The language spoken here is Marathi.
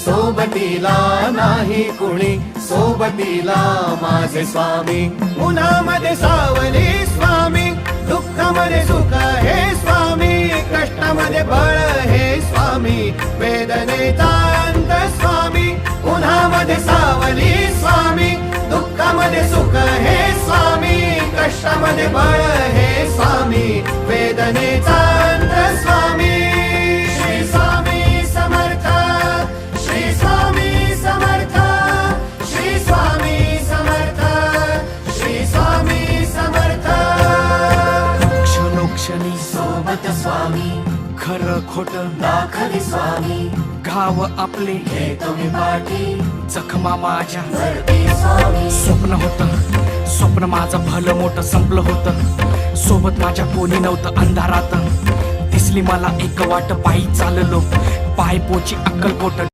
सोबतीला नाही कुणी, सोबतीला माझे स्वामी. उन्हामध्ये सावली स्वामी, दुःखामध्ये सुख हे स्वामी, कष्टामध्ये बळ हे स्वामी, वेदनेचा अंत स्वामी. उन्हामध्ये सावली स्वामी, दुःखामध्ये सुख हे स्वामी, कष्टामध्ये बळ हे स्वामी, वेदनेचा अंत स्वामी. श्री स्वामी समर्थ, श्री स्वामी समर्थ, श्री स्वामी समर्थ, श्री स्वामी समर्थ. क्षणोक्षणी सोबत स्वामी, खरं खोट दाखली स्वामी, गाव आपले हे तुम्ही पाठी जखमा माझ्या भरती स्वामी. स्वप्न होतं, स्वप्न माझं भलं मोठं संपलं होतं. सोबत माझ्या कोणी नव्हतं अंधारात. दिसली मला एक वाट, पायी चाललो पाय पोची अक्कलकोट.